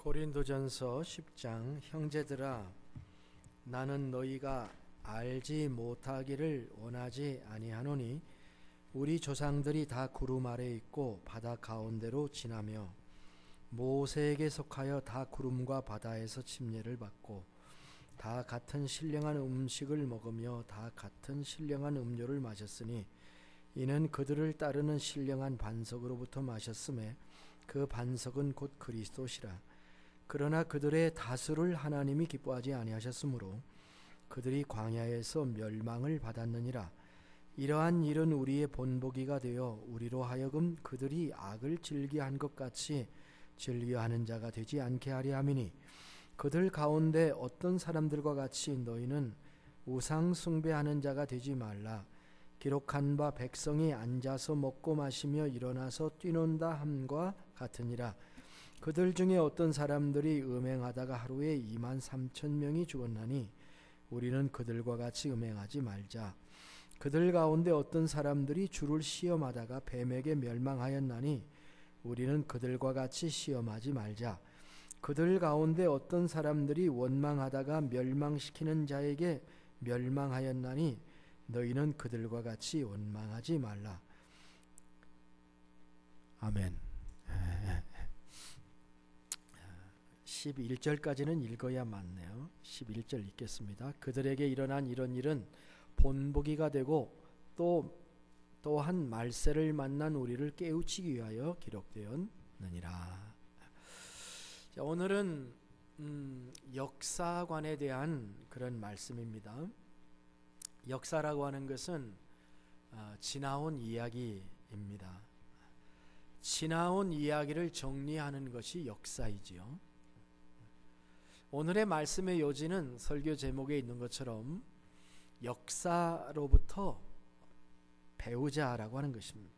고린도전서 10장 형제들아 나는 너희가 알지 못하기를 원하지 아니하노니 우리 조상들이 다 구름 아래 있고 바다 가운데로 지나며 모세에게 속하여 다 구름과 바다에서 침례를 받고 다 같은 신령한 음식을 먹으며 다 같은 신령한 음료를 마셨으니 이는 그들을 따르는 신령한 반석으로부터 마셨음에 그 반석은 곧 그리스도시라. 그러나 그들의 다수를 하나님이 기뻐하지 아니하셨으므로 그들이 광야에서 멸망을 받았느니라. 이러한 일은 우리의 본보기가 되어 우리로 하여금 그들이 악을 즐겨한 것 같이 즐겨하는 자가 되지 않게 하려 함이니 그들 가운데 어떤 사람들과 같이 너희는 우상 숭배하는 자가 되지 말라. 기록한 바 백성이 앉아서 먹고 마시며 일어나서 뛰논다 함과 같으니라. 그들 중에 어떤 사람들이 음행하다가 하루에 23,000명이 죽었나니 우리는 그들과 같이 음행하지 말자. 그들 가운데 어떤 사람들이 주를 시험하다가 뱀에게 멸망하였나니 우리는 그들과 같이 시험하지 말자. 그들 가운데 어떤 사람들이 원망하다가 멸망시키는 자에게 멸망하였나니 너희는 그들과 같이 원망하지 말라. 아멘. 11절까지는 읽어야 맞네요. 11절 읽겠습니다. 그들에게 일어난 이런 일은 본보기가 되고 또한 말세를 만난 우리를 깨우치기 위하여 기록되었느니라. 자, 오늘은 역사관에 대한 그런 말씀입니다. 역사라고 하는 것은 지나온 이야기입니다. 지나온 이야기를 정리하는 것이 역사이지요. 오늘의 말씀의 요지는 설교 제목에 있는 것처럼 역사로부터 배우자라고 하는 것입니다.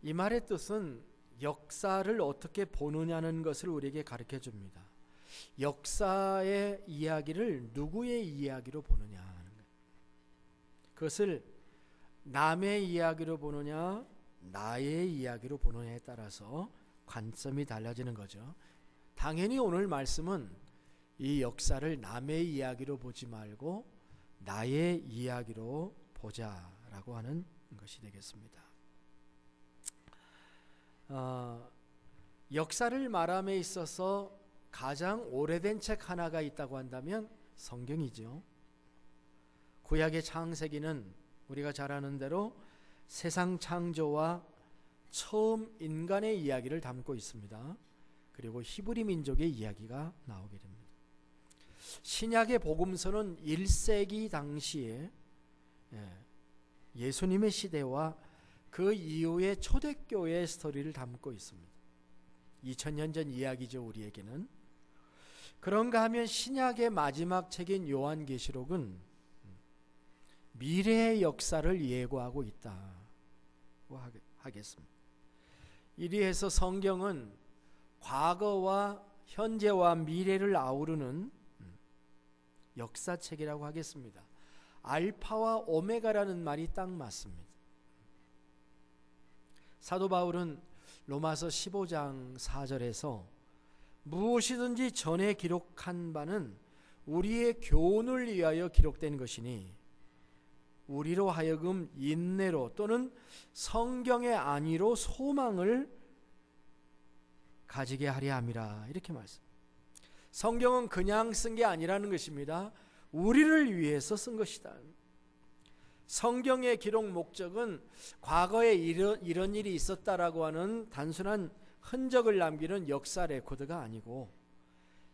이 말의 뜻은 역사를 어떻게 보느냐는 것을 우리에게 가르쳐 줍니다. 역사의 이야기를 누구의 이야기로 보느냐 하는 거예요. 그것을 남의 이야기로 보느냐 나의 이야기로 보느냐에 따라서 관점이 달라지는 거죠. 당연히 오늘 말씀은 이 역사를 남의 이야기로 보지 말고 나의 이야기로 보자라고 하는 것이 되겠습니다. 역사를 말함에 있어서 가장 오래된 책 하나가 있다고 한다면 성경이죠. 구약의 창세기는 우리가 잘 아는 대로 세상 창조와 처음 인간의 이야기를 담고 있습니다. 그리고 히브리 민족의 이야기가 나오게 됩니다. 신약의 복음서는 1세기 당시에 예수님의 시대와 그 이후의 초대교회의 스토리를 담고 있습니다. 2000년 전 이야기죠, 우리에게는. 그런가 하면 신약의 마지막 책인 요한계시록은 미래의 역사를 예고하고 있다고 하겠습니다. 이리해서 성경은 과거와 현재와 미래를 아우르는 역사책이라고 하겠습니다. 알파와 오메가라는 말이 딱 맞습니다. 사도 바울은 로마서 15장 4절에서 무엇이든지 전에 기록한 바는 우리의 교훈을 위하여 기록된 것이니 우리로 하여금 인내로 또는 성경의 안위로 소망을 가지게 하려 함이라. 이렇게 말씀. 성경은 그냥 쓴 게 아니라는 것입니다. 우리를 위해서 쓴 것이다. 성경의 기록 목적은 과거에 이런 일이 있었다라고 하는 단순한 흔적을 남기는 역사 레코드가 아니고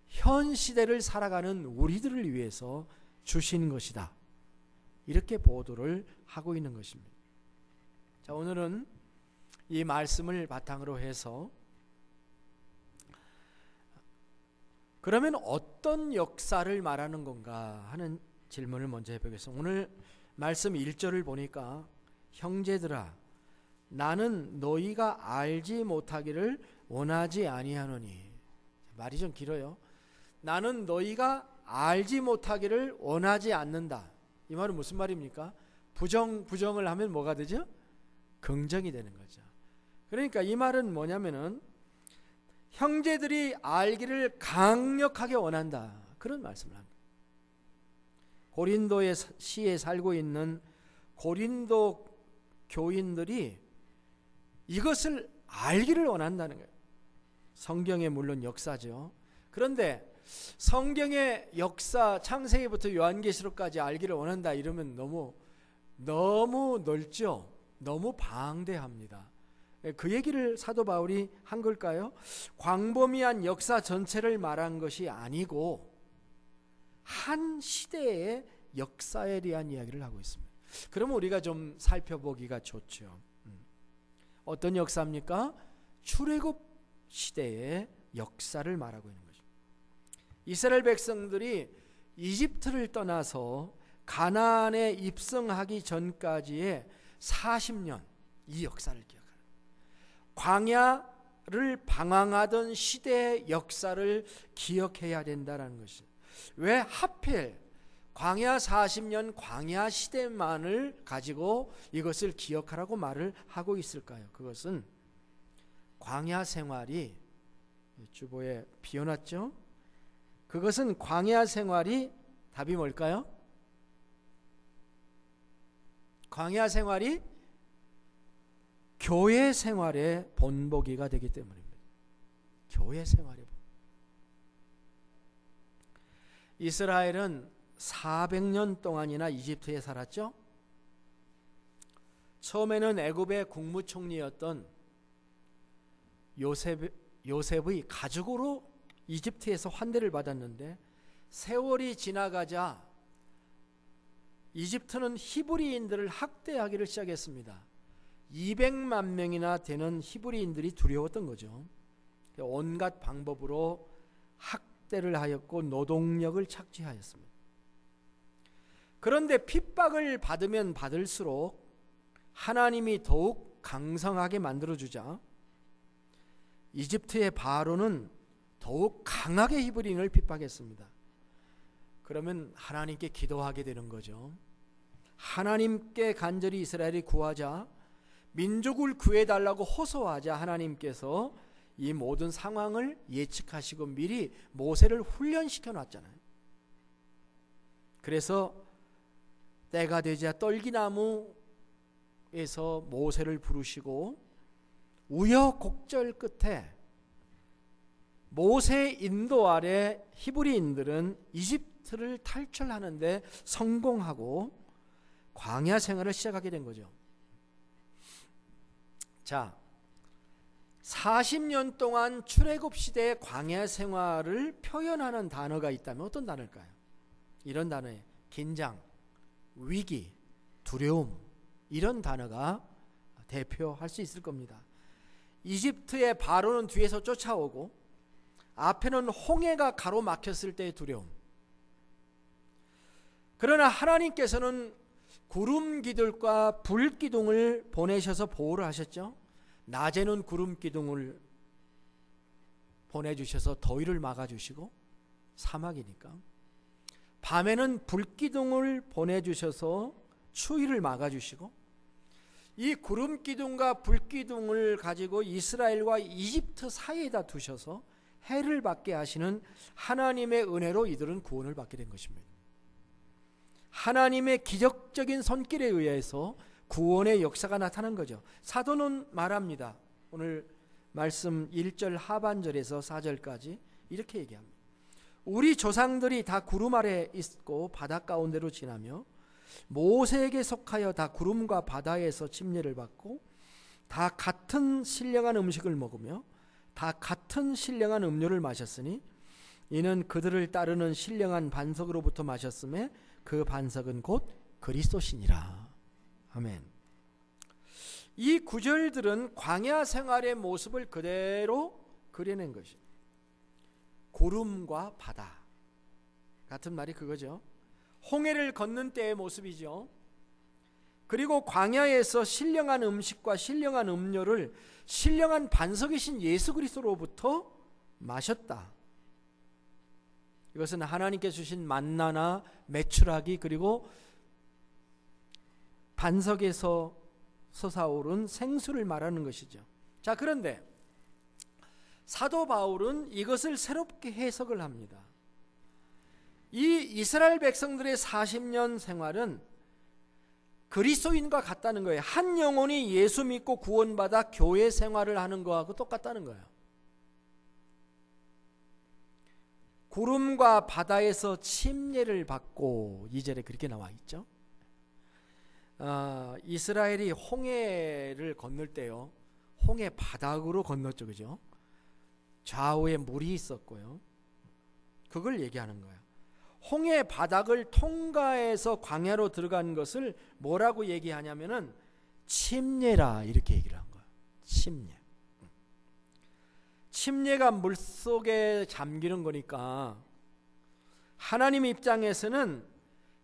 현 시대를 살아가는 우리들을 위해서 주신 것이다. 이렇게 보도를 하고 있는 것입니다. 자, 오늘은 이 말씀을 바탕으로 해서 그러면 어떤 역사를 말하는 건가 하는 질문을 먼저 해보겠습니다. 오늘 말씀 1절을 보니까 형제들아 나는 너희가 알지 못하기를 원하지 아니하노니. 말이 좀 길어요. 나는 너희가 알지 못하기를 원하지 않는다. 이 말은 무슨 말입니까? 부정을 하면 뭐가 되죠? 긍정이 되는 거죠. 그러니까 이 말은 뭐냐면은 형제들이 알기를 강력하게 원한다. 그런 말씀을 합니다. 고린도의 시에 살고 있는 고린도 교인들이 이것을 알기를 원한다는 거예요. 성경의 물론 역사죠. 그런데 성경의 역사, 창세기부터 요한계시록까지 알기를 원한다 이러면 너무 넓죠. 너무 방대합니다. 그 얘기를 사도 바울이 한 걸까요? 광범위한 역사 전체를 말한 것이 아니고 한 시대의 역사에 대한 이야기를 하고 있습니다. 그러면 우리가 좀 살펴보기가 좋죠. 어떤 역사입니까? 출애굽 시대의 역사를 말하고 있는 거죠. 이스라엘 백성들이 이집트를 떠나서 가나안에 입성하기 전까지의 40년, 이 역사를 기억하는, 광야를 방황하던 시대의 역사를 기억해야 된다는 것이, 왜 하필 광야 40년 광야 시대만을 가지고 이것을 기억하라고 말을 하고 있을까요? 그것은 광야 생활이, 주보에 비워놨죠? 그것은 광야 생활이, 답이 뭘까요? 광야 생활이 교회 생활의 본보기가 되기 때문입니다. 교회 생활의 본보기. 이스라엘은 400년 동안이나 이집트에 살았죠. 처음에는 애굽의 국무총리였던 요셉의 가족으로 이집트에서 환대를 받았는데, 세월이 지나가자 이집트는 히브리인들을 학대하기를 시작했습니다. 200만 명이나 되는 히브리인들이 두려웠던 거죠. 온갖 방법으로 학대를 하였고 노동력을 착취하였습니다. 그런데 핍박을 받으면 받을수록 하나님이 더욱 강성하게 만들어주자 이집트의 바로는 더욱 강하게 히브리인을 핍박했습니다. 그러면 하나님께 기도하게 되는 거죠. 하나님께 간절히 이스라엘이 구하자, 민족을 구해달라고 호소하자 하나님께서 이 모든 상황을 예측하시고 미리 모세를 훈련시켜 놨잖아요. 그래서 때가 되자 떨기나무에서 모세를 부르시고 우여곡절 끝에 모세의 인도 아래 히브리인들은 이집트를 탈출하는데 성공하고 광야 생활을 시작하게 된 거죠. 자, 40년 동안 출애굽 시대의 광야 생활을 표현하는 단어가 있다면 어떤 단어일까요? 이런 단어에 긴장, 위기, 두려움, 이런 단어가 대표할 수 있을 겁니다. 이집트의 바로는 뒤에서 쫓아오고 앞에는 홍해가 가로막혔을 때의 두려움. 그러나 하나님께서는 구름 기둥과 불 기둥을 보내셔서 보호를 하셨죠. 낮에는 구름 기둥을 보내주셔서 더위를 막아주시고, 사막이니까. 밤에는 불 기둥을 보내주셔서 추위를 막아주시고, 이 구름 기둥과 불 기둥을 가지고 이스라엘과 이집트 사이에다 두셔서 해를 받게 하시는 하나님의 은혜로 이들은 구원을 받게 된 것입니다. 하나님의 기적적인 손길에 의해서 구원의 역사가 나타난 거죠. 사도는 말합니다. 오늘 말씀 1절 하반절에서 4절까지 이렇게 얘기합니다. 우리 조상들이 다 구름 아래 있고 바다 가운데로 지나며 모세에게 속하여 다 구름과 바다에서 침례를 받고 다 같은 신령한 음식을 먹으며 다 같은 신령한 음료를 마셨으니 이는 그들을 따르는 신령한 반석으로부터 마셨음에 그 반석은 곧 그리스도시니라. 아멘. 이 구절들은 광야 생활의 모습을 그대로 그려낸 것이, 구름과 바다 같은 말이 그거죠. 홍해를 걷는 때의 모습이죠. 그리고 광야에서 신령한 음식과 신령한 음료를 신령한 반석이신 예수 그리스도로부터 마셨다. 이것은 하나님께 주신 만나나 메추라기, 그리고 반석에서 솟아오른 생수를 말하는 것이죠. 자, 그런데 사도 바울은 이것을 새롭게 해석을 합니다. 이 이스라엘 백성들의 40년 생활은 그리스도인과 같다는 거예요. 한 영혼이 예수 믿고 구원받아 교회 생활을 하는 거하고 똑같다는 거예요. 구름과 바다에서 침례를 받고 2절에 그렇게 나와 있죠. 이스라엘이 홍해를 건널 때요, 홍해 바닥으로 건넜죠, 그죠? 좌우에 물이 있었고요. 그걸 얘기하는 거예요. 홍해 바닥을 통과해서 광야로 들어간 것을 뭐라고 얘기하냐면은 침례라, 이렇게 얘기를 한 거예요. 침례. 침례가 물속에 잠기는 거니까 하나님 입장에서는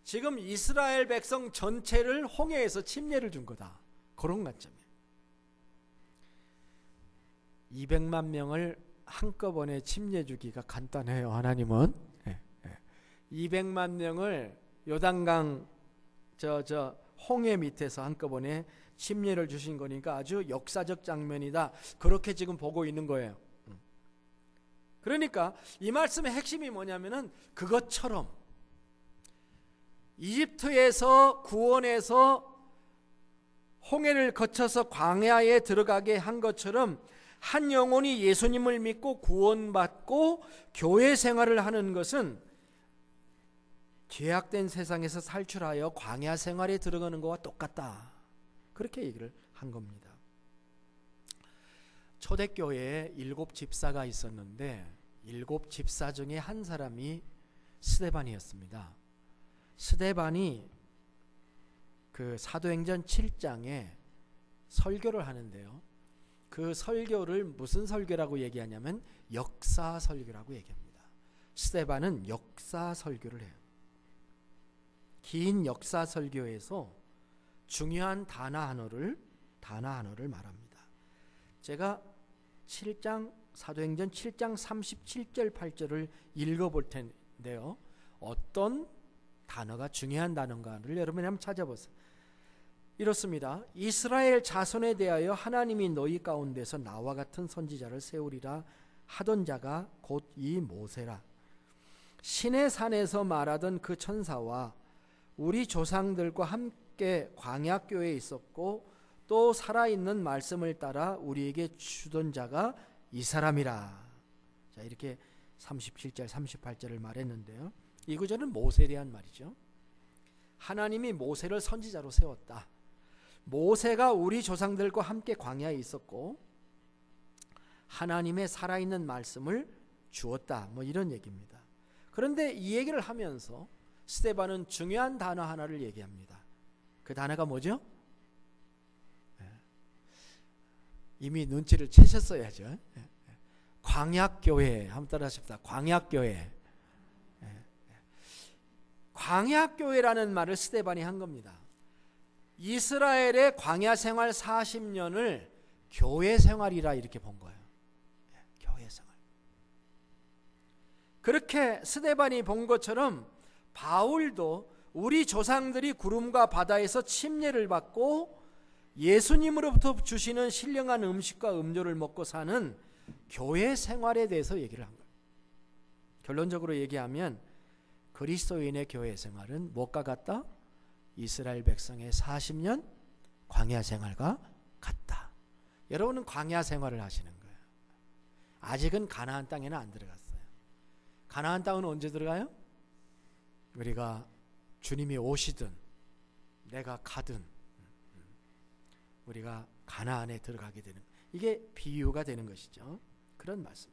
지금 이스라엘 백성 전체를 홍해에서 침례를 준 거다, 그런 관점이에요. 200만 명을 한꺼번에 침례 주기가 간단해요, 하나님은. 200만 명을 요단강 홍해 밑에서 한꺼번에 침례를 주신 거니까 아주 역사적 장면이다, 그렇게 지금 보고 있는 거예요. 그러니까 이 말씀의 핵심이 뭐냐면은 그것처럼 이집트에서 구원해서 홍해를 거쳐서 광야에 들어가게 한 것처럼 한 영혼이 예수님을 믿고 구원받고 교회 생활을 하는 것은 죄악된 세상에서 탈출하여 광야 생활에 들어가는 것과 똑같다, 그렇게 얘기를 한 겁니다. 초대교회에 7 집사가 있었는데 7 집사 중에 한 사람이 스데반이었습니다. 스데반이 그 사도행전 7장에 설교를 하는데요, 그 설교를 무슨 설교라고 얘기하냐면 역사 설교라고 얘기합니다. 스데반은 역사 설교를 해요. 긴 역사 설교에서 중요한 단어 하나를 말합니다. 제가 사도행전 7장 37절 8절을 읽어볼 텐데요, 어떤 단어가 중요한 단어인가를 여러분이 한번 찾아보세요. 이렇습니다. 이스라엘 자손에 대하여 하나님이 너희 가운데서 나와 같은 선지자를 세우리라 하던 자가 곧 이 모세라. 시내 산에서 말하던 그 천사와 우리 조상들과 함께 광야교에 있었고 또 살아있는 말씀을 따라 우리에게 주던 자가 이 사람이라. 자, 이렇게 37절 38절을 말했는데요, 이 구절은 모세에 대한 말이죠. 하나님이 모세를 선지자로 세웠다. 모세가 우리 조상들과 함께 광야에 있었고 하나님의 살아있는 말씀을 주었다, 뭐 이런 얘기입니다. 그런데 이 얘기를 하면서 스데반은 중요한 단어 하나를 얘기합니다. 그 단어가 뭐죠? 이미 눈치를 채셨어야죠. 광야교회, 한번 따라 하십시다. 광야교회. 광야교회라는 말을 스데반이 한 겁니다. 이스라엘의 광야 생활 40년을 교회 생활이라 이렇게 본 거예요. 교회 생활. 그렇게 스데반이 본 것처럼 바울도 우리 조상들이 구름과 바다에서 침례를 받고 예수님으로부터 주시는 신령한 음식과 음료를 먹고 사는 교회 생활에 대해서 얘기를 한 거예요. 결론적으로 얘기하면 그리스도인의 교회 생활은 무엇과 같다? 이스라엘 백성의 40년 광야 생활과 같다. 여러분은 광야 생활을 하시는 거예요. 아직은 가나안 땅에는 안 들어갔어요. 가나안 땅은 언제 들어가요? 우리가 주님이 오시든 내가 가든 우리가 가나안에 들어가게 되는, 이게 비유가 되는 것이죠. 그런 말씀.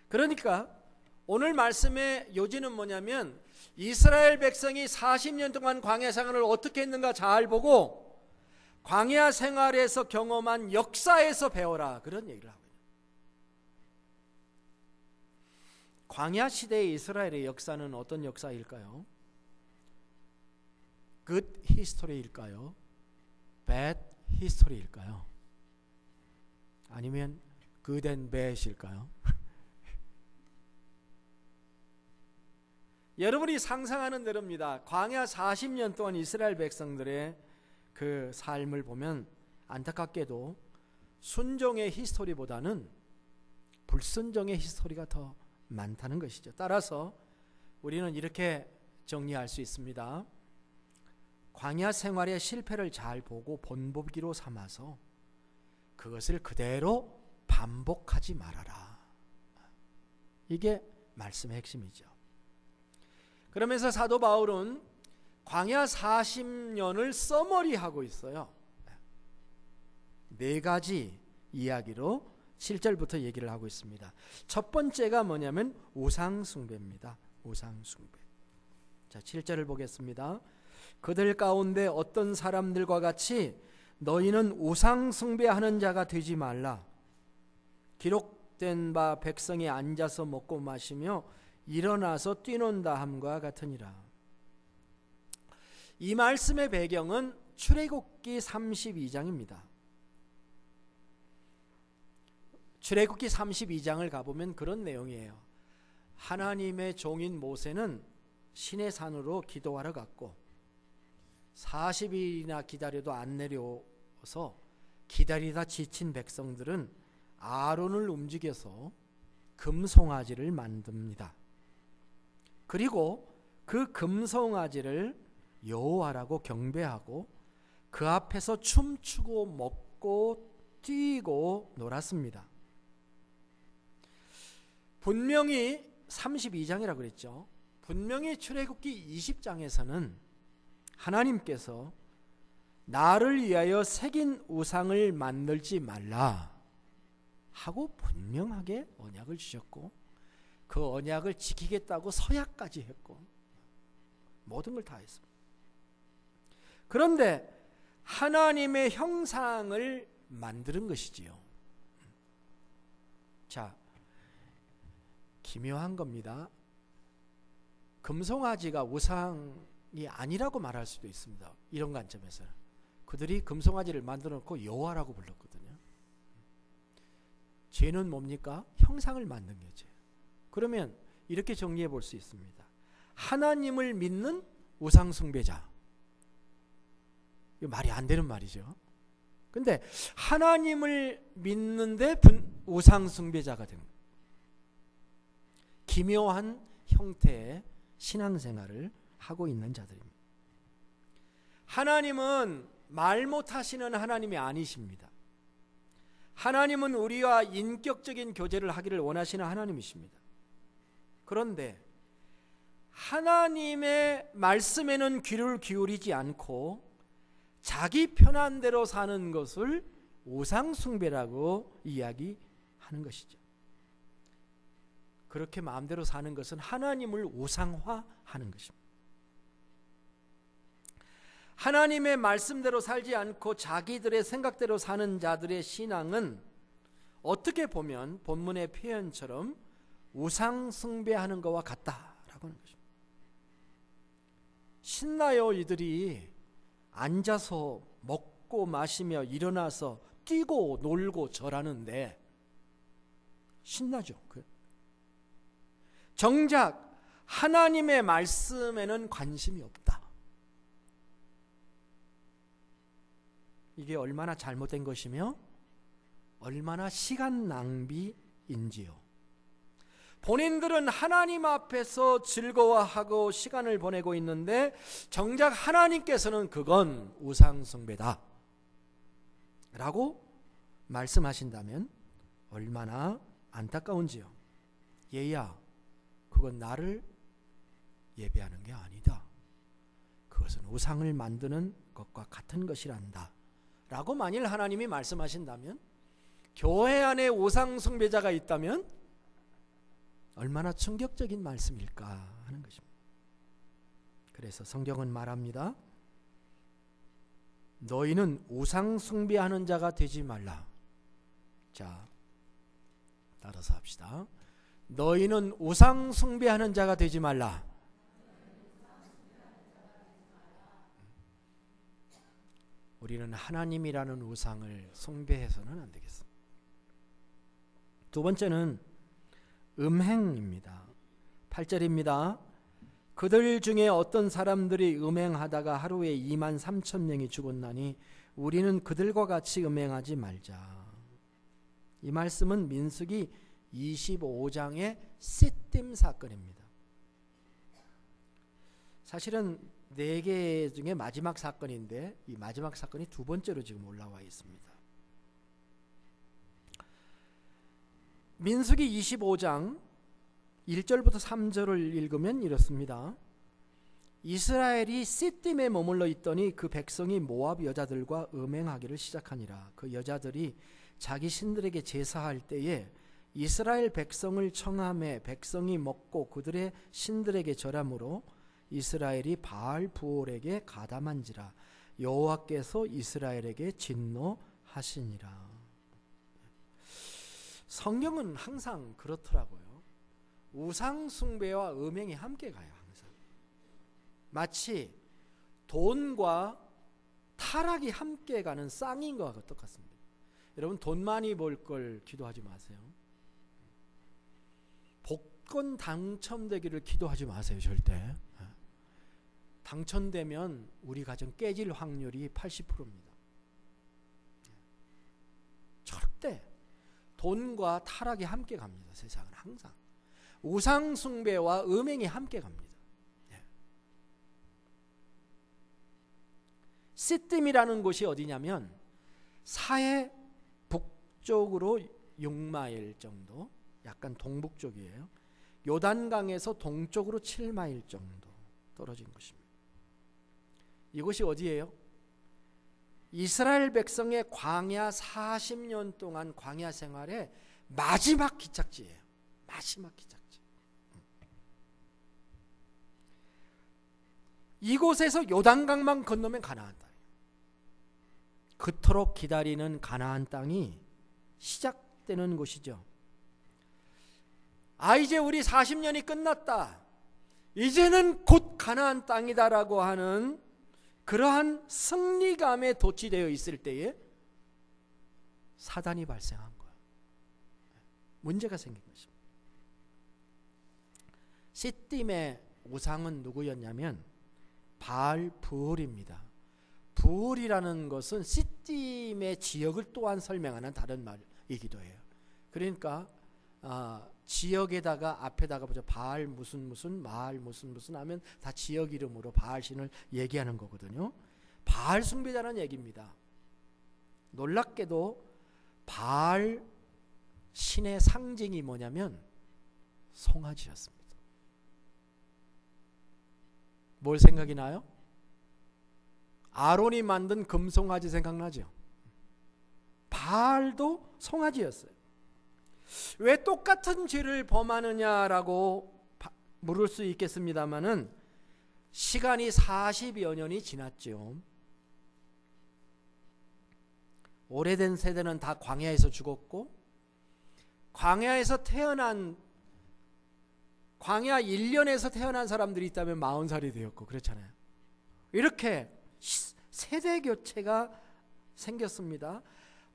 그러니까 오늘 말씀의 요지는 뭐냐면 이스라엘 백성이 40년 동안 광야 생활을 어떻게 했는가 잘 보고 광야 생활에서 경험한 역사에서 배워라, 그런 얘기를 하고 있어요. 광야 시대의 이스라엘의 역사는 어떤 역사일까요? good history일까요? bad history일까요? 아니면 good and bad일까요? 여러분이 상상하는 대로입니다. 광야 40년 동안 이스라엘 백성들의 그 삶을 보면 안타깝게도 순종의 히스토리보다는 불순종의 히스토리가 더 많다는 것이죠. 따라서 우리는 이렇게 정리할 수 있습니다. 광야 생활의 실패를 잘 보고 본보기로 삼아서 그것을 그대로 반복하지 말아라. 이게 말씀의 핵심이죠. 그러면서 사도 바울은 광야 40년을 서머리하고 있어요. 네 가지 이야기로 7절부터 얘기를 하고 있습니다. 첫 번째가 뭐냐면 우상숭배입니다. 우상숭배. 자, 7절을 보겠습니다. 그들 가운데 어떤 사람들과 같이 너희는 우상숭배하는 자가 되지 말라. 기록된 바 백성이 앉아서 먹고 마시며 일어나서 뛰논다 함과 같으니라. 이 말씀의 배경은 출애굽기 32장입니다. 출애굽기 32장을 가보면 그런 내용이에요. 하나님의 종인 모세는 시내산으로 기도하러 갔고 40일이나 기다려도 안 내려와서 기다리다 지친 백성들은 아론을 움직여서 금송아지를 만듭니다. 그리고 그 금송아지를 여호와라고 경배하고 그 앞에서 춤추고 먹고 뛰고 놀았습니다. 분명히 32장이라고 그랬죠. 분명히 출애굽기 20장에서는 하나님께서 나를 위하여 새긴 우상을 만들지 말라 하고 분명하게 언약을 주셨고 그 언약을 지키겠다고 서약까지 했고 모든 걸 다 했습니다. 그런데 하나님의 형상을 만드는 것이지요. 자, 기묘한 겁니다. 금송아지가 우상이 아니라고 말할 수도 있습니다. 이런 관점에서는 그들이 금송아지를 만들어 놓고 여호와라고 불렀거든요. 죄는 뭡니까? 형상을 만든 게 죄. 그러면 이렇게 정리해 볼 수 있습니다. 하나님을 믿는 우상 숭배자. 이거 말이 안 되는 말이죠. 근데 하나님을 믿는데 우상 숭배자가 된 거예요. 기묘한 형태의 신앙생활을 하고 있는 자들입니다. 하나님은 말 못하시는 하나님이 아니십니다. 하나님은 우리와 인격적인 교제를 하기를 원하시는 하나님이십니다. 그런데 하나님의 말씀에는 귀를 기울이지 않고 자기 편한 대로 사는 것을 우상숭배라고 이야기하는 것이죠. 그렇게 마음대로 사는 것은 하나님을 우상화하는 것입니다. 하나님의 말씀대로 살지 않고 자기들의 생각대로 사는 자들의 신앙은 어떻게 보면 본문의 표현처럼 우상 숭배하는 것과 같다라고 하는 것입니다. 신나요 이들이 앉아서 먹고 마시며 일어나서 뛰고 놀고 절하는데 신나죠. 정작 하나님의 말씀에는 관심이 없다. 이게 얼마나 잘못된 것이며 얼마나 시간 낭비인지요. 본인들은 하나님 앞에서 즐거워하고 시간을 보내고 있는데 정작 하나님께서는 그건 우상숭배다 라고 말씀하신다면 얼마나 안타까운지요. 얘야, 그건 나를 예배하는 게 아니다. 그것은 우상을 만드는 것과 같은 것이란다 라고 만일 하나님이 말씀하신다면, 교회 안에 우상 숭배자가 있다면 얼마나 충격적인 말씀일까 하는 것입니다. 그래서 성경은 말합니다. 너희는 우상 숭배하는 자가 되지 말라. 자, 따라서 합시다. 너희는 우상 숭배하는 자가 되지 말라. 우리는 하나님이라는 우상을 숭배해서는 안 되겠습니다. 두 번째는 음행입니다. 8절입니다. 그들 중에 어떤 사람들이 음행하다가 하루에 23,000명이 죽었나니 우리는 그들과 같이 음행하지 말자. 이 말씀은 민수기 25장의 시딤 사건입니다. 사실은 4개 중에 마지막 사건인데 이 마지막 사건이 두 번째로 지금 올라와 있습니다. 민수기 25장 1절부터 3절을 읽으면 이렇습니다. 이스라엘이 시딤에 머물러 있더니 그 백성이 모압 여자들과 음행하기를 시작하니라. 그 여자들이 자기 신들에게 제사할 때에 이스라엘 백성을 청함해 백성이 먹고 그들의 신들에게 절함으로 이스라엘이 바알 부올에게 가담한지라. 여호와께서 이스라엘에게 진노하시니라. 성경은 항상 그렇더라고요. 우상 숭배와 음행이 함께 가요. 항상 마치 돈과 타락이 함께 가는 쌍인과 똑같습니다. 여러분, 돈 많이 벌 걸 기도하지 마세요. 복권 당첨되기를 기도하지 마세요. 절대. 당첨되면 우리 가정 깨질 확률이 80%입니다. 절대 돈과 타락이 함께 갑니다. 세상은 항상 우상 숭배와 음행이 함께 갑니다. 시딤이라는 곳이 어디냐면 사해 북쪽으로 6마일 정도, 약간 동북 쪽이에요. 요단강에서 동쪽으로 7마일 정도 떨어진 곳입니다. 이곳이 어디예요? 이스라엘 백성의 광야 40년 동안 광야 생활의 마지막 기착지예요. 마지막 기착지. 이곳에서 요단강만 건너면 가나안 땅이에요. 그토록 기다리는 가나안 땅이 시작되는 곳이죠. 이제 우리 40년이 끝났다. 이제는 곧 가나안 땅이다라고 하는 그러한 승리감에 도취되어 있을 때에 사단이 발생한 거예요. 문제가 생긴 것입니다. 시딤의 우상은 누구였냐면 바알 부올입니다. 부올이라는 것은 시딤의 지역을 또한 설명하는 다른 말이기도 해요. 그러니까 지역에다가 앞에다가 보자, 바알 무슨 마알 무슨 하면 다 지역 이름으로 바알 신을 얘기하는 거거든요. 바알 숭배자라는 얘기입니다. 놀랍게도 바알 신의 상징이 뭐냐면 송아지였습니다. 뭘 생각이 나요? 아론이 만든 금송아지 생각나죠? 바알도 송아지였어요. 왜 똑같은 죄를 범하느냐라고 물을 수 있겠습니다마는 시간이 40여 년이 지났죠. 오래된 세대는 다 광야에서 죽었고, 광야에서 태어난, 광야 1년에서 태어난 사람들이 있다면 40살이 되었고 그렇잖아요. 이렇게 세대 교체가 생겼습니다.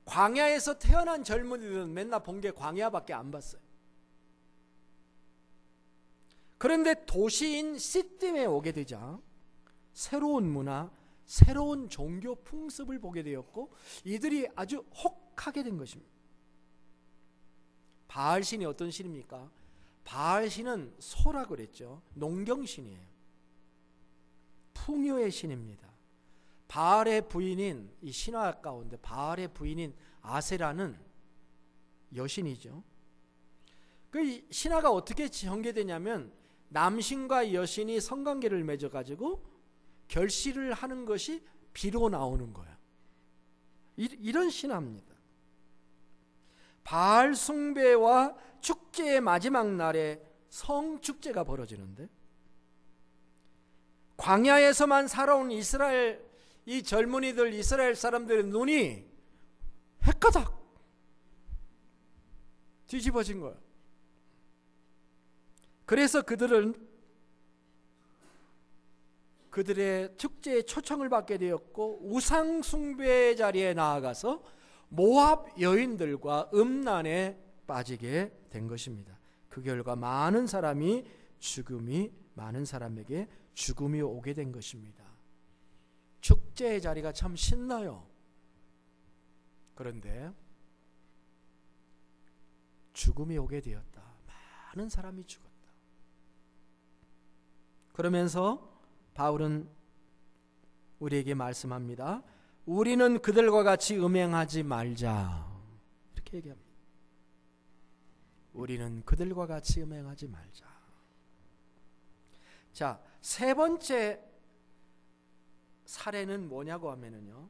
광야에서 태어난 젊은이들은 맨날 본 게 광야밖에 안 봤어요. 그런데 도시인 시딤에 오게 되자 새로운 문화, 새로운 종교 풍습을 보게 되었고 이들이 아주 혹하게 된 것입니다. 바알신이 어떤 신입니까? 바알신은 소라 그랬죠. 농경신이에요. 풍요의 신입니다. 바알의 부인인, 이 신화 가운데 바알의 부인인 아세라는 여신이죠. 그 신화가 어떻게 전개되냐면 남신과 여신이 성관계를 맺어가지고 결실을 하는 것이 비로 나오는 거예요. 이런 신화입니다. 바알 숭배와 축제의 마지막 날에 성축제가 벌어지는데 광야에서만 살아온 이스라엘 이 젊은이들, 이스라엘 사람들의 눈이 헷가닥 뒤집어진 거예요. 그래서 그들은 그들의 축제에 초청을 받게 되었고 우상 숭배 자리에 나아가서 모압 여인들과 음란에 빠지게 된 것입니다. 그 결과 많은 사람에게 죽음이 오게 된 것입니다. 축제의 자리가 참 신나요. 그런데 죽음이 오게 되었다. 많은 사람이 죽었다. 그러면서 바울은 우리에게 말씀합니다. 우리는 그들과 같이 음행하지 말자. 이렇게 얘기합니다. 우리는 그들과 같이 음행하지 말자. 자, 세 번째 사례는 뭐냐고 하면은요,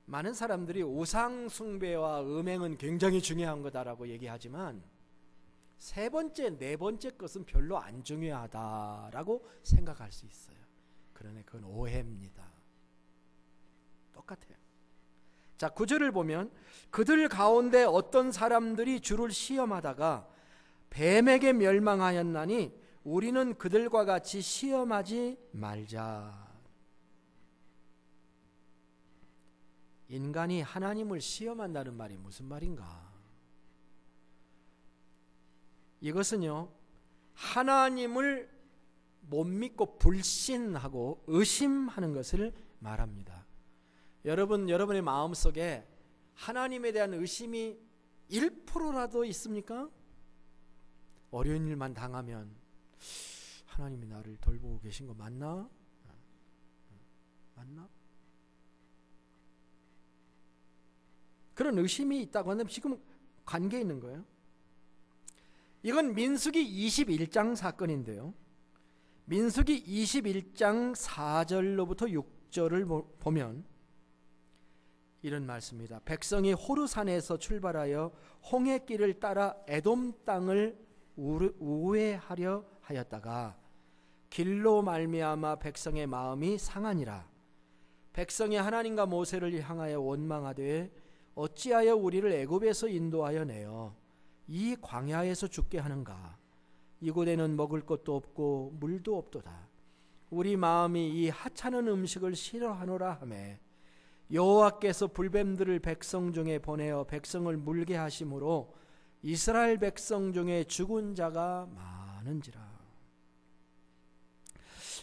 많은 사람들이 우상 숭배와 음행은 굉장히 중요한 거다라고 얘기하지만 세 번째, 네 번째 것은 별로 안 중요하다라고 생각할 수 있어요. 그러나 그건 오해입니다. 똑같아요. 자, 9절을 보면 그들 가운데 어떤 사람들이 주를 시험하다가 뱀에게 멸망하였나니 우리는 그들과 같이 시험하지 말자. 인간이 하나님을 시험한다는 말이 무슨 말인가? 이것은요, 하나님을 못 믿고 불신하고 의심하는 것을 말합니다. 여러분의 마음속에 하나님에 대한 의심이 1%라도 있습니까? 어려운 일만 당하면 하나님이 나를 돌보고 계신 거 맞나? 맞나? 그런 의심이 있다고 하는데 지금 관계 있는 거예요. 이건 민수기 21장 사건인데요. 민수기 21장 4절로부터 6절을 보면 이런 말씀입니다. 백성이 호르산에서 출발하여 홍해길을 따라 에돔 땅을 우회하려 하였다가 길로 말미암아 백성의 마음이 상하니라. 백성이 하나님과 모세를 향하여 원망하되 어찌하여 우리를 애굽에서 인도하여 내어 이 광야에서 죽게 하는가? 이곳에는 먹을 것도 없고 물도 없도다. 우리 마음이 이 하찮은 음식을 싫어하노라 하매 여호와께서 불뱀들을 백성 중에 보내어 백성을 물게 하심으로 이스라엘 백성 중에 죽은 자가 많은지라.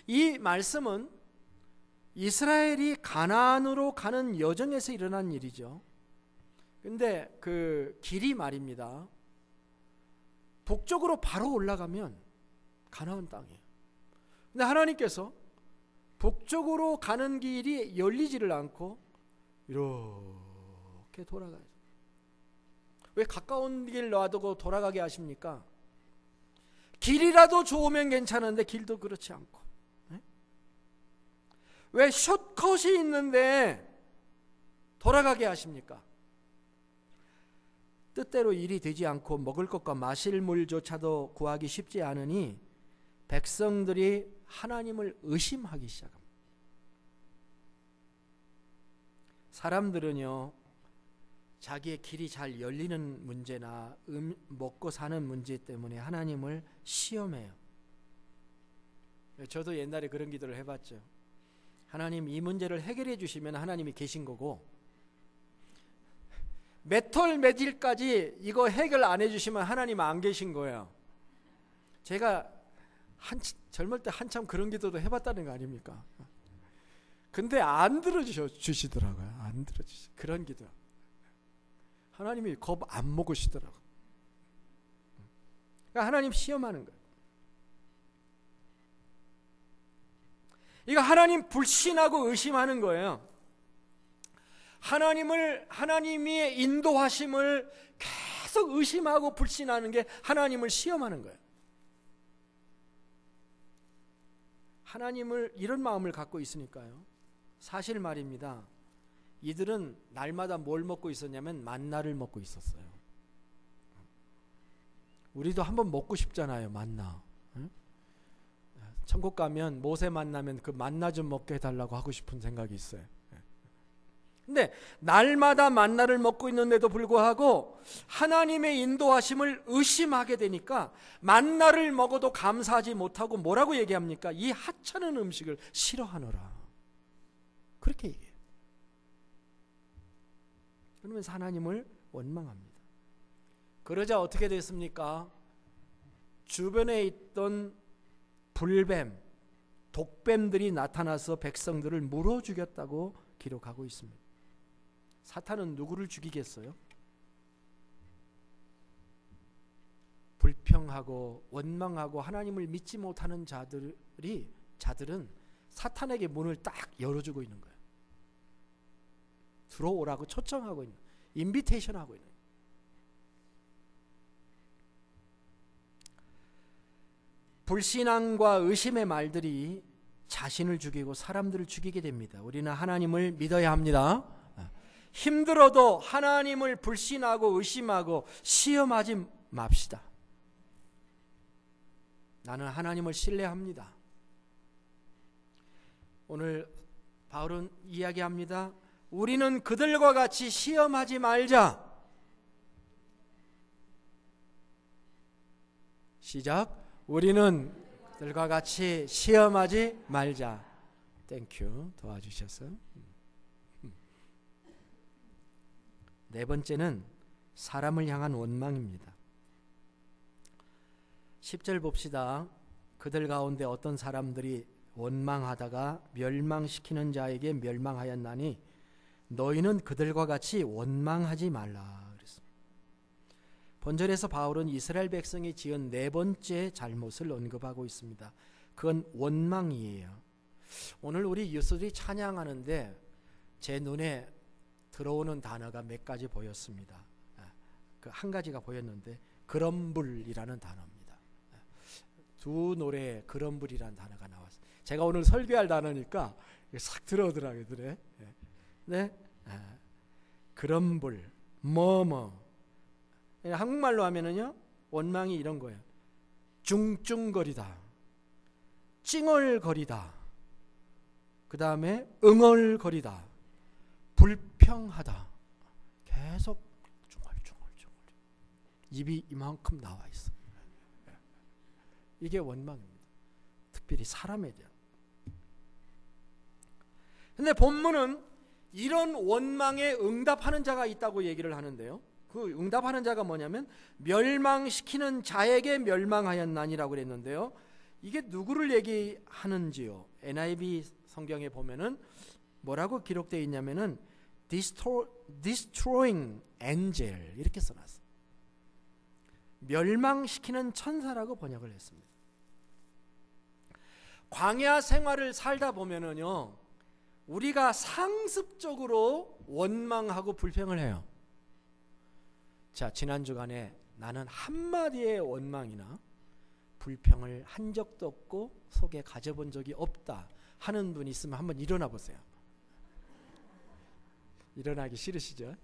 이 말씀은 이스라엘이 가나안으로 가는 여정에서 일어난 일이죠. 근데 그 길이 말입니다. 북쪽으로 바로 올라가면 가나안 땅이에요. 근데 하나님께서 북쪽으로 가는 길이 열리지를 않고 이렇게 돌아가요. 왜 가까운 길 놔두고 돌아가게 하십니까? 길이라도 좋으면 괜찮은데 길도 그렇지 않고, 왜 숏컷이 있는데 돌아가게 하십니까? 뜻대로 일이 되지 않고 먹을 것과 마실 물조차도 구하기 쉽지 않으니 백성들이 하나님을 의심하기 시작합니다. 사람들은요, 자기의 길이 잘 열리는 문제나 먹고 사는 문제 때문에 하나님을 시험해요. 저도 옛날에 그런 기도를 해봤죠. 하나님, 이 문제를 해결해 주시면 하나님이 계신 거고, 몇 월 며칠까지 이거 해결 안 해주시면 하나님 안 계신 거예요. 제가 젊을 때 한참 그런 기도도 해봤다는 거 아닙니까? 근데 안 들어주시더라고요. 안 들어주시. 그런 기도. 하나님이 겁 안 먹으시더라고요. 그러니까 하나님 시험하는 거예요. 이거 하나님 불신하고 의심하는 거예요. 하나님의 인도하심을 계속 의심하고 불신하는 게 하나님을 시험하는 거예요. 하나님을 이런 마음을 갖고 있으니까요. 사실 말입니다. 이들은 날마다 뭘 먹고 있었냐면 만나를 먹고 있었어요. 우리도 한번 먹고 싶잖아요. 만나. 천국 가면 모세 만나면 그 만나 좀 먹게 해달라고 하고 싶은 생각이 있어요. 근데 날마다 만나를 먹고 있는데도 불구하고 하나님의 인도하심을 의심하게 되니까 만나를 먹어도 감사하지 못하고 뭐라고 얘기합니까? 이 하찮은 음식을 싫어하노라. 그렇게 얘기해요. 그러면서 하나님을 원망합니다. 그러자 어떻게 됐습니까? 주변에 있던 불뱀, 독뱀들이 나타나서 백성들을 물어 죽였다고 기록하고 있습니다. 사탄은 누구를 죽이겠어요? 불평하고 원망하고 하나님을 믿지 못하는 자들은 사탄에게 문을 딱 열어주고 있는 거예요. 들어오라고 초청하고 있는, 인비테이션 하고 있는. 불신앙과 의심의 말들이 자신을 죽이고 사람들을 죽이게 됩니다. 우리는 하나님을 믿어야 합니다. 힘들어도 하나님을 불신하고 의심하고 시험하지 맙시다. 나는 하나님을 신뢰합니다. 오늘 바울은 이야기합니다. 우리는 그들과 같이 시험하지 말자. 시작. 우리는 그들과 같이 시험하지 말자. 땡큐. 도와주셔서. 네 번째는 사람을 향한 원망입니다. 10절 봅시다. 그들 가운데 어떤 사람들이 원망하다가 멸망시키는 자에게 멸망하였나니 너희는 그들과 같이 원망하지 말라 그랬습니다. 본절에서 바울은 이스라엘 백성이 지은 네 번째 잘못을 언급하고 있습니다. 그건 원망이에요. 오늘 우리 유수들이 찬양하는데 제 눈에 들어오는 단어가 몇 가지 보였습니다. 그 한 가지가 보였는데 그럼블이라는 단어입니다. 두 노래에 그럼블이라는 단어가 나왔어요. 제가 오늘 설교할 단어니까 싹 들어오더라고요. 네? 그럼블, 한국말로 하면은요, 원망이 이런 거예요. 쭝쭝거리다, 찡얼거리다, 그 다음에 응얼거리다, 불평하다. 계속 중얼중얼 입이 이만큼 나와 있어. 이게 원망입니다. 특별히 사람에 대한. 근데 본문은 이런 원망에 응답하는 자가 있다고 얘기를 하는데요. 그 응답하는 자가 뭐냐면 멸망시키는 자에게 멸망하였나니라고 그랬는데요. 이게 누구를 얘기하는지요? NIV 성경에 보면은 뭐라고 기록되어 있냐면은 destroying angel 이렇게 써놨어요. 멸망시키는 천사라고 번역을 했습니다. 광야 생활을 살다 보면은요, 우리가 상습적으로 원망하고 불평을 해요. 자, 지난 주간에 나는 한마디의 원망이나 불평을 한 적도 없고 속에 가져본 적이 없다 하는 분 있으면 한번 일어나 보세요. 일어나기 싫으시죠?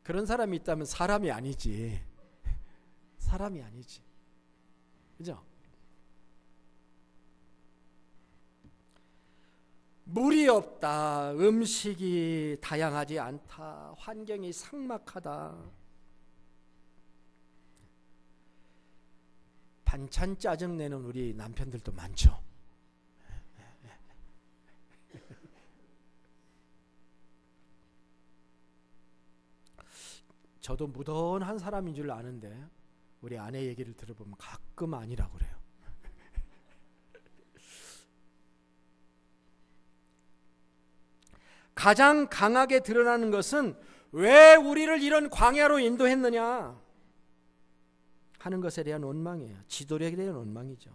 그런 사람이 있다면 사람이 아니지. 사람이 아니지. 그죠? 물이 없다, 음식이 다양하지 않다, 환경이 삭막하다, 반찬 짜증내는 우리 남편들도 많죠. 저도 무던한 사람인 줄 아는데 우리 아내 얘기를 들어보면 가끔 아니라고 그래요. 가장 강하게 드러나는 것은 왜 우리를 이런 광야로 인도했느냐 하는 것에 대한 원망이에요. 지도력에 대한 원망이죠.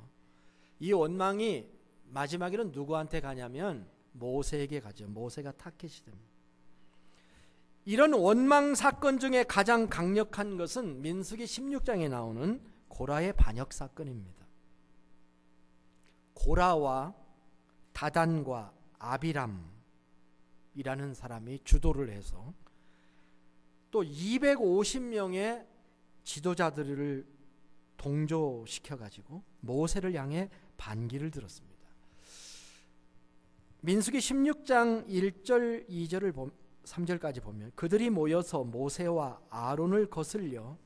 이 원망이 마지막에는 누구한테 가냐면 모세에게 가죠. 모세가 타켓이 됩니다. 이런 원망 사건 중에 가장 강력한 것은 민수기 16장에 나오는 고라의 반역 사건입니다. 고라와 다단과 아비람이라는 사람이 주도를 해서 또 250명의 지도자들을 동조시켜가지고 모세를 향해 반기를 들었습니다. 민수기 16장 1절 2절을 3절까지 보면 그들이 모여서 모세와 아론을 거슬려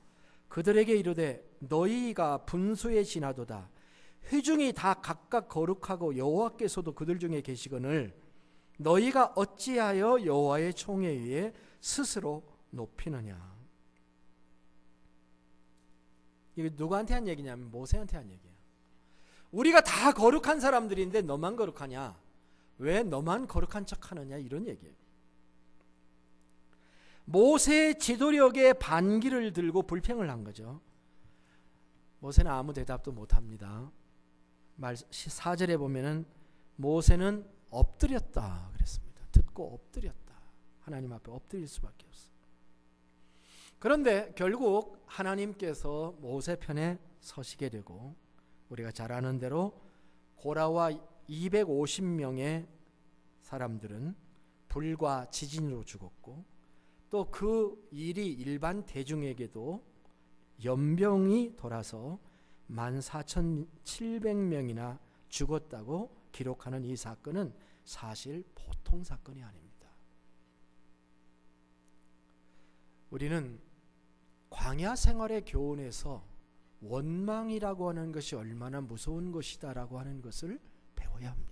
그들에게 이르되 너희가 분수에 지나도다. 회중이 다 각각 거룩하고 여호와께서도 그들 중에 계시거늘 너희가 어찌하여 여호와의 총에 의해 스스로 높이느냐. 이게 누구한테 한 얘기냐면 모세한테 한 얘기예요. 우리가 다 거룩한 사람들인데 너만 거룩하냐? 왜 너만 거룩한 척하느냐? 이런 얘기예요. 모세의 지도력에 반기를 들고 불평을 한 거죠. 모세는 아무 대답도 못합니다. 4절에 보면은 모세는 엎드렸다 그랬습니다. 듣고 엎드렸다. 하나님 앞에 엎드릴 수밖에 없어요. 그런데 결국 하나님께서 모세 편에 서시게 되고, 우리가 잘 아는 대로 고라와 250명의 사람들은 불과 지진으로 죽었고, 또 그 일이 일반 대중에게도 연병이 돌아서 14,700명이나 죽었다고 기록하는 이 사건은 사실 보통 사건이 아닙니다. 우리는 광야 생활의 교훈에서 원망이라고 하는 것이 얼마나 무서운 것이다라고 하는 것을 배워야 합니다.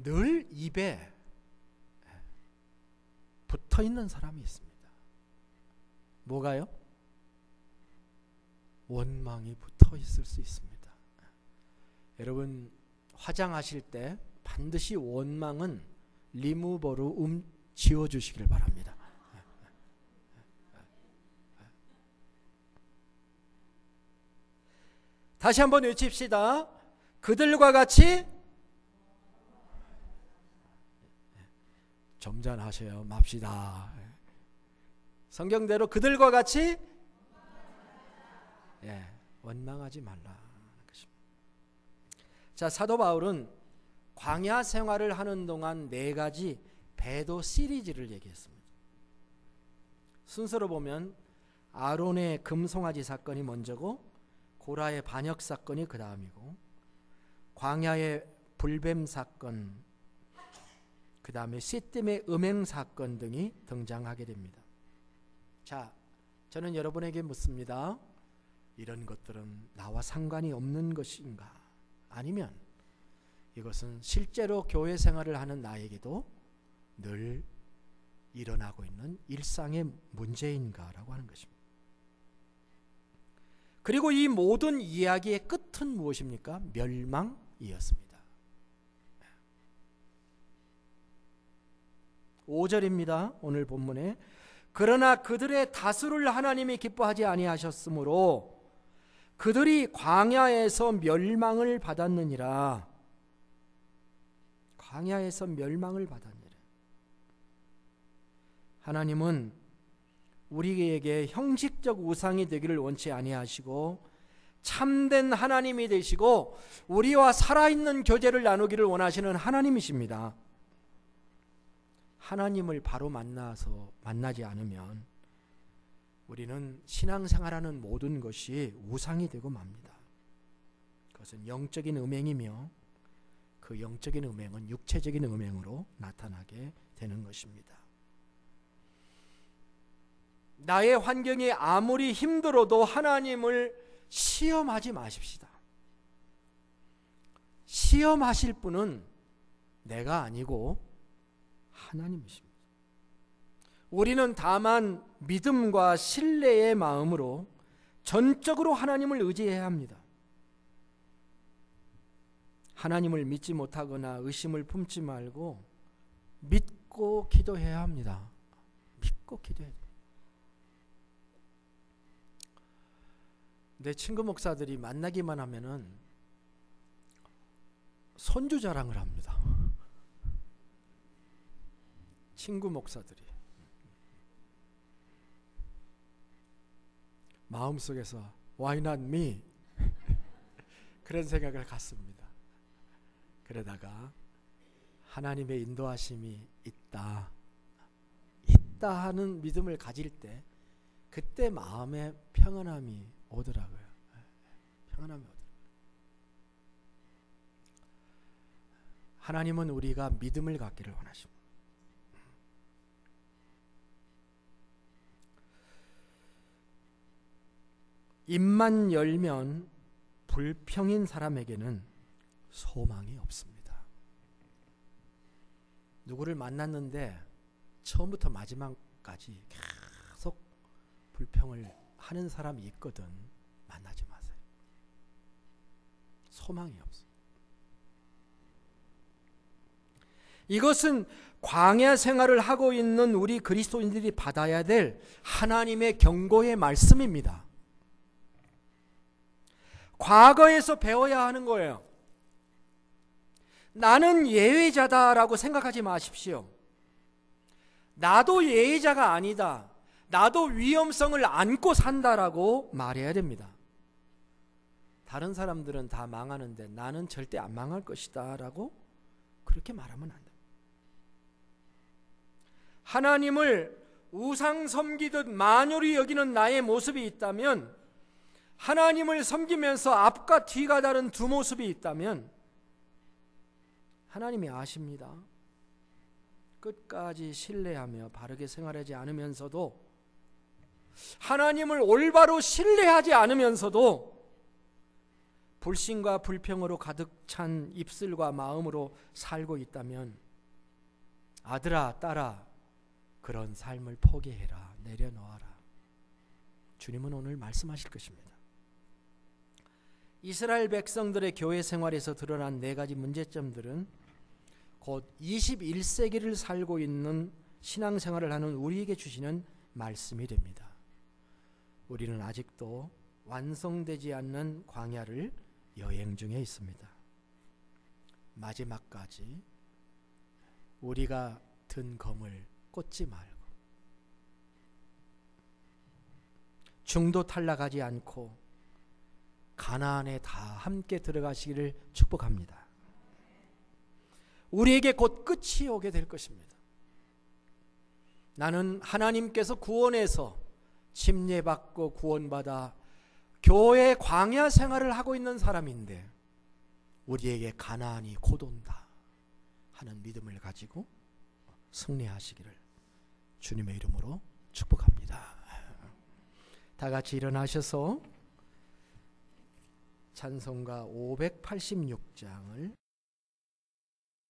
늘 입에 붙어 있는 사람이 있습니다. 뭐가요? 원망이 붙어 있을 수 있습니다. 여러분, 화장하실 때 반드시 원망은 리무버로 지워주시길 바랍니다. 다시 한번 외칩시다. 그들과 같이 점잖하셔요. 맙시다. 성경대로 그들과 같이 원망하지 말라. 자, 사도 바울은 광야 생활을 하는 동안 4가지 배도 시리즈를 얘기했습니다. 순서로 보면 아론의 금송아지 사건이 먼저고, 고라의 반역 사건이 그 다음이고, 광야의 불뱀 사건, 그 다음에 시딤의 음행 사건 등이 등장하게 됩니다. 자, 저는 여러분에게 묻습니다. 이런 것들은 나와 상관이 없는 것인가? 아니면 이것은 실제로 교회 생활을 하는 나에게도 늘 일어나고 있는 일상의 문제인가라고 하는 것입니다. 그리고 이 모든 이야기의 끝은 무엇입니까? 멸망이었습니다. 5절입니다. 오늘 본문에 그러나 그들의 다수를 하나님이 기뻐하지 아니하셨으므로 그들이 광야에서 멸망을 받았느니라. 광야에서 멸망을 받았느니라. 하나님은 우리에게 형식적 우상이 되기를 원치 아니하시고 참된 하나님이 되시고 우리와 살아있는 교제를 나누기를 원하시는 하나님이십니다. 하나님을 바로 만나지 않으면 우리는 신앙생활하는 모든 것이 우상이 되고 맙니다. 그것은 영적인 음행이며 그 영적인 음행은 육체적인 음행으로 나타나게 되는 것입니다. 나의 환경이 아무리 힘들어도 하나님을 시험하지 마십시다. 시험하실 분은 내가 아니고 하나님이십니다. 우리는 다만 믿음과 신뢰의 마음으로 전적으로 하나님을 의지해야 합니다. 하나님을 믿지 못하거나 의심을 품지 말고 믿고 기도해야 합니다. 믿고 기도해야 돼요. 내 친구 목사들이 만나기만 하면은 손주 자랑을 합니다. 친구 목사들이 마음속에서 Why not me? 그런 생각을 갖습니다. 그러다가 하나님의 인도하심이 있다 하는 믿음을 가질 때 그때 마음에 평안함이 오더라고요. 평안함이 오더라고요. 하나님은 우리가 믿음을 갖기를 원하십니다. 입만 열면 불평인 사람에게는 소망이 없습니다. 누구를 만났는데 처음부터 마지막까지 계속 불평을 하는 사람이 있거든. 만나지 마세요. 소망이 없어. 이것은 광야 생활을 하고 있는 우리 그리스도인들이 받아야 될 하나님의 경고의 말씀입니다. 과거에서 배워야 하는 거예요. 나는 예외자다라고 생각하지 마십시오. 나도 예외자가 아니다. 나도 위험성을 안고 산다라고 말해야 됩니다. 다른 사람들은 다 망하는데 나는 절대 안 망할 것이다 라고 그렇게 말하면 안 됩니다. 하나님을 우상 섬기듯 만요리 여기는 나의 모습이 있다면, 하나님을 섬기면서 앞과 뒤가 다른 두 모습이 있다면 하나님이 아십니다. 끝까지 신뢰하며 바르게 생활하지 않으면서도, 하나님을 올바로 신뢰하지 않으면서도 불신과 불평으로 가득 찬 입술과 마음으로 살고 있다면, 아들아 딸아 그런 삶을 포기해라, 내려놓아라. 주님은 오늘 말씀하실 것입니다. 이스라엘 백성들의 교회 생활에서 드러난 네 가지 문제점들은 곧 21세기를 살고 있는 신앙생활을 하는 우리에게 주시는 말씀이 됩니다. 우리는 아직도 완성되지 않는 광야를 여행 중에 있습니다. 마지막까지 우리가 든 검을 꽂지 말고 중도 탈락하지 않고 가나안에 다 함께 들어가시기를 축복합니다. 우리에게 곧 끝이 오게 될 것입니다. 나는 하나님께서 구원해서 침례받고 구원받아 교회 광야 생활을 하고 있는 사람인데, 우리에게 가나안이 곧 온다 하는 믿음을 가지고 승리하시기를 주님의 이름으로 축복합니다. 다 같이 일어나셔서 찬송가 586장을